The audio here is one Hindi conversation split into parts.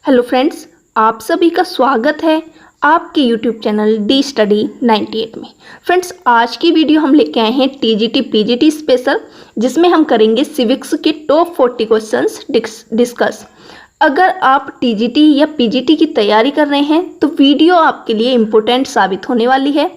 हेलो फ्रेंड्स, आप सभी का स्वागत है आपके यूट्यूब चैनल डी स्टडी 98 में। फ्रेंड्स, आज की वीडियो हम लेके आए हैं टीजीटी पीजीटी स्पेशल, जिसमें हम करेंगे सिविक्स के टॉप 40 क्वेश्चंस डिस्कस। अगर आप टीजीटी या पीजीटी की तैयारी कर रहे हैं तो वीडियो आपके लिए इम्पोर्टेंट साबित होने वाली है।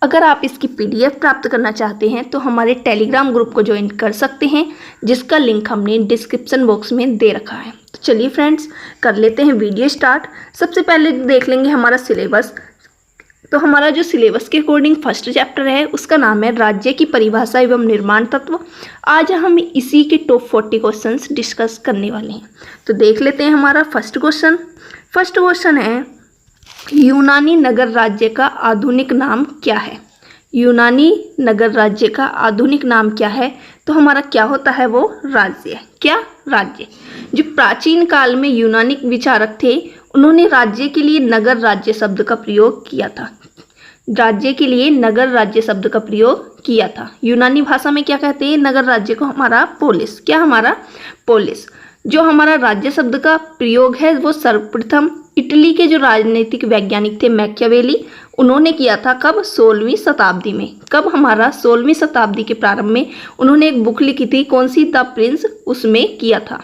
अगर आप इसकी पीडीएफ प्राप्त करना चाहते हैं तो हमारे टेलीग्राम ग्रुप को ज्वाइन कर सकते हैं, जिसका लिंक हमने डिस्क्रिप्शन बॉक्स में दे रखा है। तो चलिए फ्रेंड्स, कर लेते हैं वीडियो स्टार्ट। सबसे पहले देख लेंगे हमारा सिलेबस। तो हमारा जो सिलेबस के अकॉर्डिंग फर्स्ट चैप्टर है उसका नाम है राज्य की परिभाषा एवं निर्माण तत्व। आज हम इसी के टॉप 40 क्वेश्चंस डिस्कस करने वाले हैं। तो देख लेते हैं हमारा फर्स्ट क्वेश्चन है, यूनानी नगर राज्य का आधुनिक नाम क्या है। यूनानी नगर राज्य का आधुनिक नाम क्या है? तो हमारा क्या होता है वो राज्य। क्या? राज्य। जो प्राचीन काल में यूनानी विचारक थे उन्होंने राज्य के लिए नगर राज्य शब्द का प्रयोग किया था। राज्य के लिए नगर राज्य शब्द का प्रयोग किया था। यूनानी भाषा में क्या कहते हैं नगर राज्य को? हमारा पोलिस। क्या? हमारा पोलिस। जो हमारा राज्य शब्द का प्रयोग है वो सर्वप्रथम इटली के जो राजनीतिक वैज्ञानिक थे मैकियावेली, उन्होंने किया था। कब? 16वीं शताब्दी में। कब? हमारा 16वीं शताब्दी के प्रारंभ में उन्होंने एक बुक लिखी थी। कौन सी? The Prince. उसमें किया था,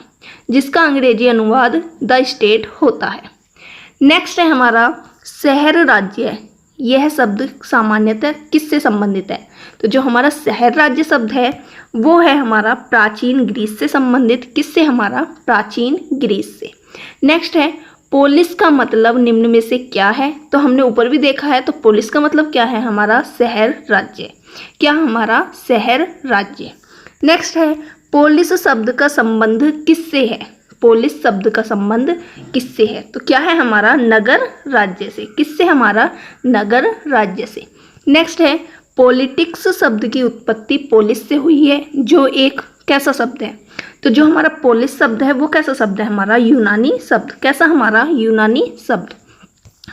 जिसका अंग्रेजी अनुवाद द स्टेट होता है। नेक्स्ट है हमारा शहर राज्य। यह शब्द सामान्यतः किससे संबंधित है? तो जो हमारा शहर राज्य शब्द है वो है हमारा प्राचीन ग्रीस से संबंधित। किससे? हमारा प्राचीन ग्रीस से। नेक्स्ट है पोलिस का मतलब निम्न में से क्या है? तो हमने ऊपर भी देखा है। तो पोलिस का मतलब क्या है? हमारा शहर राज्य। क्या? हमारा शहर राज्य। नेक्स्ट है पोलिस शब्द का संबंध किससे है? पोलिस शब्द का संबंध किससे है? तो क्या है? हमारा नगर राज्य से। किससे? हमारा नगर राज्य से। नेक्स्ट है पॉलिटिक्स शब्द की उत्पत्ति पोलिस से हुई है, जो एक कैसा शब्द है? तो जो हमारा पोलिस शब्द है वो कैसा शब्द है? हमारा यूनानी शब्द। कैसा? हमारा यूनानी शब्द।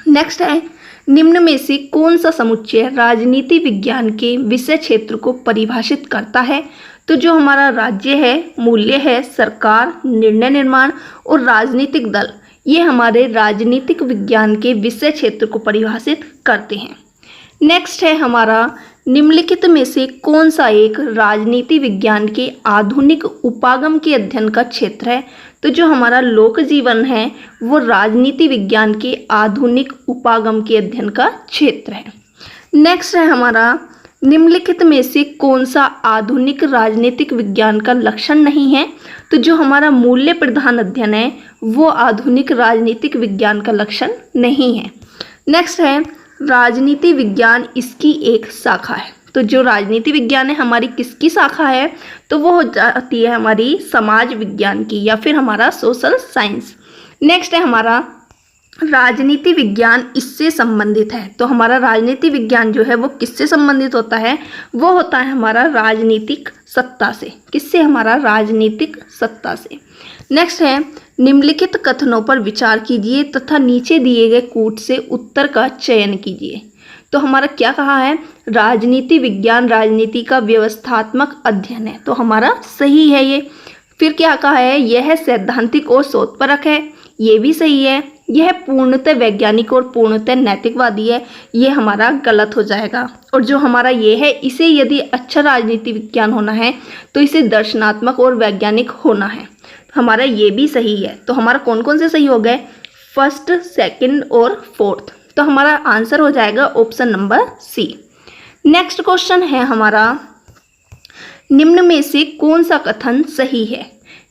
नेक्स्ट है निम्न में से कौन सा समुच्चय राजनीति विज्ञान के विषय क्षेत्र को परिभाषित करता है? तो जो हमारा राज्य है, मूल्य है, सरकार, निर्णय निर्माण और राजनीतिक दल, ये हमारे राजनीतिक विज्ञान के विषय क्षेत्र को परिभाषित करते हैं। नेक्स्ट है हमारा निम्नलिखित में से कौन सा एक राजनीति विज्ञान के आधुनिक उपागम के अध्ययन का क्षेत्र है? तो जो हमारा लोक जीवन है वो राजनीति विज्ञान के आधुनिक उपागम के अध्ययन का क्षेत्र है। नेक्स्ट है हमारा निम्नलिखित में से कौन सा आधुनिक राजनीतिक विज्ञान का लक्षण नहीं है? तो जो हमारा मूल्य प्रधान अध्ययन है वो आधुनिक राजनीतिक विज्ञान का लक्षण नहीं है। नेक्स्ट है राजनीति विज्ञान इसकी एक शाखा है। तो जो राजनीति विज्ञान है हमारी किसकी शाखा है? तो वो हो जाती है हमारी समाज विज्ञान की, या फिर हमारा सोशल साइंस। नेक्स्ट है हमारा राजनीति विज्ञान इससे संबंधित है। तो हमारा राजनीति विज्ञान जो है वो किससे संबंधित होता है? वो होता है हमारा राजनीतिक सत्ता से। किससे? हमारा राजनीतिक सत्ता से। नेक्स्ट है निम्नलिखित कथनों पर विचार कीजिए तथा नीचे दिए गए कूट से उत्तर का चयन कीजिए। तो हमारा क्या कहा है? राजनीति विज्ञान राजनीति का व्यवस्थात्मक अध्ययन है। तो हमारा सही है ये। फिर क्या कहा है? यह सैद्धांतिक और शोधपरक है। ये भी सही है। यह पूर्णतः वैज्ञानिक और पूर्णतः नैतिकवादी है। ये हमारा गलत हो जाएगा। और जो हमारा ये है, इसे यदि अच्छा राजनीति विज्ञान होना है तो इसे दर्शनात्मक और वैज्ञानिक होना है। हमारा ये भी सही है। तो हमारा कौन कौन से सही हो गए? फर्स्ट, सेकंड और फोर्थ। तो हमारा आंसर हो जाएगा option number C. Next question है हमारा निम्न में से कौन सा कथन सही है?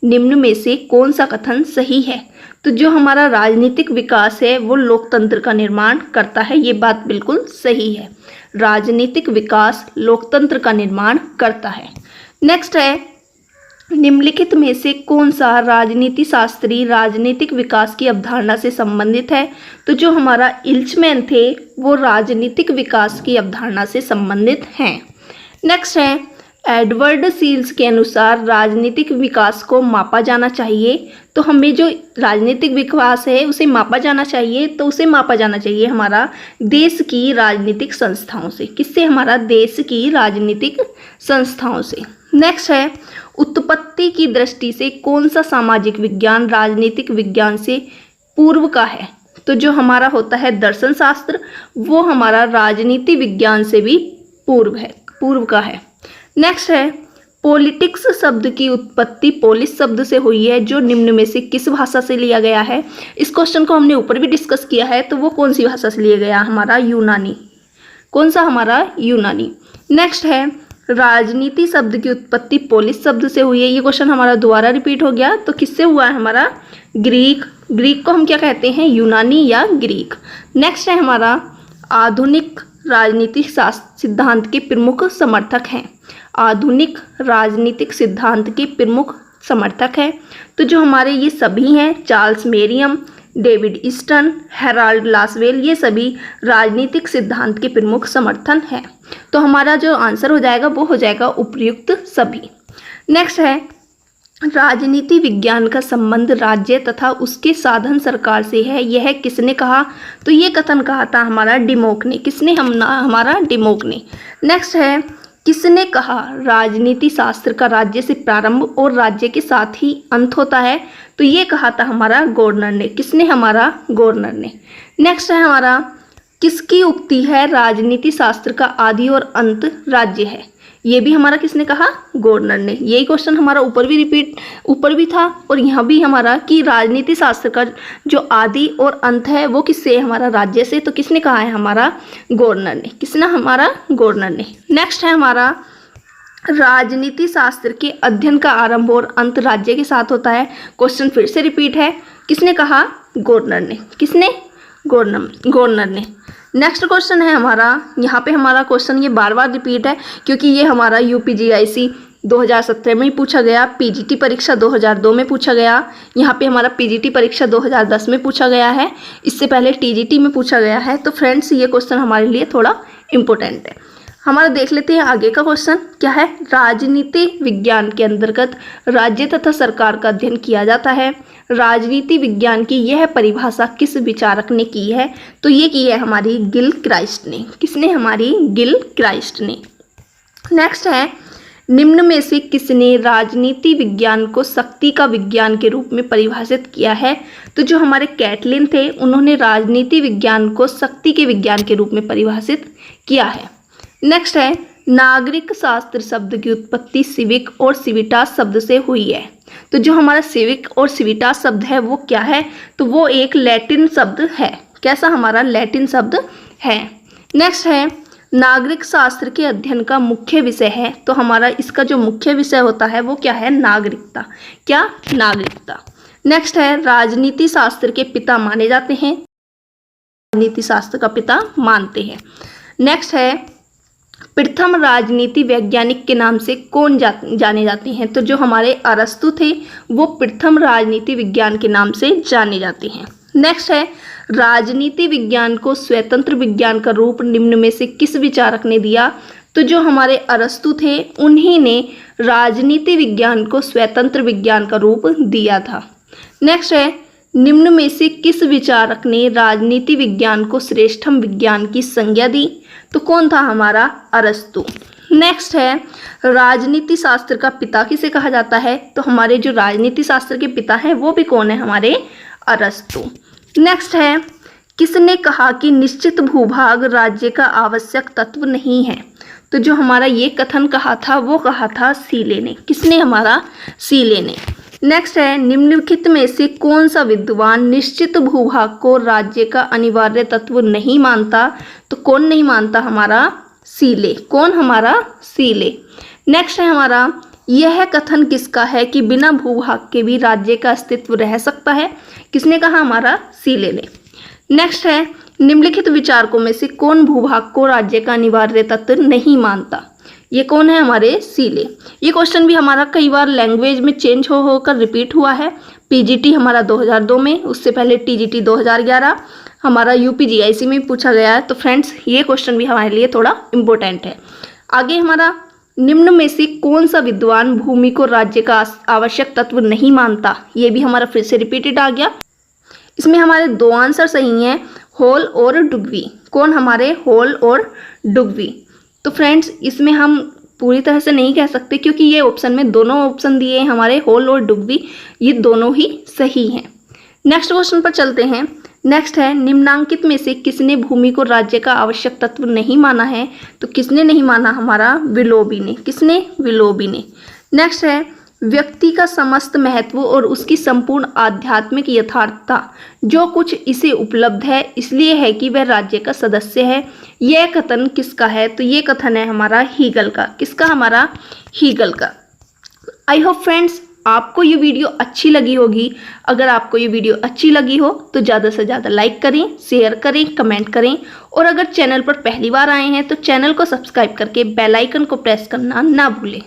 निम्न में से कौन सा कथन सही है? तो जो हमारा राजनीतिक विकास है वो लोकतंत्र का निर्माण करता है। ये बात बिल्कुल सही है। राजनीतिक विकास लोकतंत्र का निर्माण करता है। नेक्स्ट है निम्नलिखित में से कौन सा राजनीति शास्त्री राजनीतिक विकास की अवधारणा से संबंधित है? तो जो हमारा इल्चमैन थे वो राजनीतिक विकास की अवधारणा से संबंधित हैं। नेक्स्ट है एडवर्ड सील्स के अनुसार राजनीतिक विकास को मापा जाना चाहिए। तो हमें जो राजनीतिक विकास है उसे मापा जाना चाहिए। तो उसे मापा जाना चाहिए हमारा देश की राजनीतिक संस्थाओं से। किससे? हमारा देश की राजनीतिक संस्थाओं से। नेक्स्ट है उत्पत्ति की दृष्टि से कौन सा सामाजिक विज्ञान राजनीतिक विज्ञान से पूर्व का है। तो जो हमारा होता है दर्शन शास्त्र वो हमारा राजनीति विज्ञान से भी पूर्व का है। नेक्स्ट है पॉलिटिक्स शब्द की उत्पत्ति पोलिस शब्द से हुई है, जो निम्न में से किस भाषा से लिया गया है। इस क्वेश्चन को हमने ऊपर भी डिस्कस किया है, तो वो कौन सी भाषा से लिया गया, हमारा यूनानी। कौन सा, हमारा यूनानी। नेक्स्ट है राजनीति शब्द की उत्पत्ति पोलिस शब्द से हुई है। ये क्वेश्चन हमारा दोबारा रिपीट हो गया, तो किससे हुआ है, हमारा ग्रीक। ग्रीक को हम क्या कहते हैं, यूनानी या ग्रीक। नेक्स्ट है हमारा आधुनिक राजनीतिक सिद्धांत के प्रमुख समर्थक हैं। आधुनिक राजनीतिक सिद्धांत के प्रमुख समर्थक है, तो जो हमारे ये सभी हैं Charles Merriam, David Easton, Harold Lasswell, ये सभी राजनीतिक सिद्धांत के प्रमुख समर्थन हैं। तो हमारा जो आंसर हो जाएगा वो हो जाएगा उपयुक्त सभी। नेक्स्ट है राजनीति विज्ञान का संबंध राज्य तथा उसके साधन सरकार से है, यह किसने कहा। तो ये कथन कहा था हमारा डिमोक ने। किसने, हमारा डिमोक ने। नेक्स्ट है किसने कहा राजनीति शास्त्र का राज्य से प्रारंभ और राज्य के साथ ही अंत होता है। तो ये कहा था हमारा गवर्नर ने। किसने, हमारा गवर्नर ने। नेक्स्ट है हमारा किसकी उक्ति है राजनीति शास्त्र का आदि और अंत राज्य है। ये भी हमारा किसने कहा, गवर्नर ने। यही क्वेश्चन हमारा ऊपर भी था और यहाँ भी हमारा कि राजनीति शास्त्र का जो आदि और अंत है वो किससे, हमारा राज्य से। तो किसने कहा है, हमारा गवर्नर ने। किसने, हमारा गवर्नर ने। नेक्स्ट है हमारा राजनीति शास्त्र के अध्ययन का आरंभ और अंत राज्य के साथ होता है। क्वेश्चन फिर से रिपीट है, किसने कहा, गवर्नर ने। किसने, गवर्नर ने। नेक्स्ट क्वेश्चन है हमारा, यहाँ पे हमारा क्वेश्चन ये बार बार रिपीट है क्योंकि ये हमारा यूपीजीआईसी 2017 में ही पूछा गया, पीजीटी परीक्षा 2002 में पूछा गया, यहाँ पे हमारा पीजीटी परीक्षा 2010 में पूछा गया है, इससे पहले टीजीटी में पूछा गया है। तो फ्रेंड्स ये क्वेश्चन हमारे लिए थोड़ा इम्पोर्टेंट है। हमारा देख लेते हैं आगे का क्वेश्चन क्या है। राजनीति विज्ञान के अंतर्गत राज्य तथा सरकार का अध्ययन किया जाता है। राजनीति विज्ञान की यह परिभाषा किस विचारक ने की है। तो ये की है हमारी गिल क्राइस्ट ने। किसने, हमारी गिल क्राइस्ट ने। नेक्स्ट है निम्न में से किसने राजनीति विज्ञान को शक्ति का विज्ञान के रूप में परिभाषित किया है। तो जो हमारे कैटलिन थे उन्होंने राजनीति विज्ञान को शक्ति के विज्ञान के रूप में परिभाषित किया है। नेक्स्ट है नागरिक शास्त्र शब्द की उत्पत्ति सिविक और सिविटास शब्द से हुई है। तो जो हमारा सिविक और सिविटास शब्द है वो क्या है, तो वो एक लैटिन शब्द है। कैसा, हमारा लैटिन शब्द है। नेक्स्ट है नागरिक शास्त्र के अध्ययन का मुख्य विषय है। तो हमारा इसका जो मुख्य विषय होता है वो क्या है, नागरिकता। क्या, नागरिकता। नेक्स्ट है राजनीति शास्त्र के पिता माने जाते हैं। राजनीति शास्त्र का पिता मानते हैं। नेक्स्ट है प्रथम राजनीति वैज्ञानिक के नाम से कौन जाने जाते हैं। तो जो हमारे अरस्तु थे वो प्रथम राजनीति विज्ञान के नाम से जाने जाते हैं। नेक्स्ट है राजनीति विज्ञान को स्वतंत्र विज्ञान का रूप निम्न में से किस विचारक ने दिया। तो जो हमारे अरस्तु थे उन्हीं ने राजनीति विज्ञान को स्वतंत्र विज्ञान का रूप दिया था। नेक्स्ट है निम्न में से किस विचारक ने राजनीति विज्ञान को श्रेष्ठतम विज्ञान की संज्ञा दी। तो कौन था, हमारा अरस्तु। नेक्स्ट है राजनीति शास्त्र का पिता किसे कहा जाता है। तो हमारे जो राजनीति शास्त्र के पिता हैं वो भी कौन है, हमारे अरस्तु। नेक्स्ट है किसने कहा कि निश्चित भूभाग राज्य का आवश्यक तत्व नहीं है। तो जो हमारा ये कथन कहा था वो कहा था सीले ने। किसने, हमारा सीले ने। नेक्स्ट है निम्नलिखित में से कौन सा विद्वान निश्चित भूभाग को राज्य का अनिवार्य तत्व नहीं मानता। तो कौन नहीं मानता, हमारा सीले। कौन, हमारा सीले। नेक्स्ट है हमारा यह कथन किसका है कि बिना भूभाग के भी राज्य का अस्तित्व रह सकता है। किसने कहा, हमारा सीले ने। नेक्स्ट है निम्नलिखित विचारकों में से कौन भूभाग को राज्य का अनिवार्य तत्व नहीं मानता। ये कौन है, हमारे सीले। ये क्वेश्चन भी हमारा कई बार लैंग्वेज में चेंज होकर रिपीट हुआ है। पीजीटी हमारा 2002 में, उससे पहले टीजीटी 2011, हमारा यूपीजीआईसी में पूछा गया है। तो फ्रेंड्स ये क्वेश्चन भी हमारे लिए थोड़ा इम्पोर्टेंट है। आगे हमारा निम्न में से कौन सा विद्वान भूमि को राज्य का आवश्यक तत्व नहीं मानता। ये भी हमारा फिर से रिपीटेड आ गया। इसमें हमारे दो आंसर सही हैं, होल और डुगवी। कौन, हमारे होल और डुगवी। तो फ्रेंड्स इसमें हम पूरी तरह से नहीं कह सकते क्योंकि ये ऑप्शन में दोनों ऑप्शन दिए हैं हमारे होल और डुगवी, ये दोनों ही सही हैं। नेक्स्ट क्वेश्चन पर चलते हैं। नेक्स्ट है, निम्नांकित में से किसने भूमि को राज्य का आवश्यक तत्व नहीं माना है? तो किसने नहीं माना? हमारा विलोबी ने। किसने? विलोबी ने। नेक्स्ट है, व्यक्ति का समस्त महत्व और उसकी संपूर्ण आध्यात्मिक यथार्थता जो कुछ इसे उपलब्ध है इसलिए है कि वह राज्य का सदस्य है। यह कथन किसका है? तो ये कथन है हमारा हीगल का। किसका? हमारा हीगल का। आई होप फ्रेंड्स आपको ये वीडियो अच्छी लगी होगी। अगर आपको ये वीडियो अच्छी लगी हो तो ज़्यादा से ज़्यादा लाइक करें, शेयर करें, कमेंट करें और अगर चैनल पर पहली बार आए हैं तो चैनल को सब्सक्राइब करके बेल आइकन को प्रेस करना ना भूलें।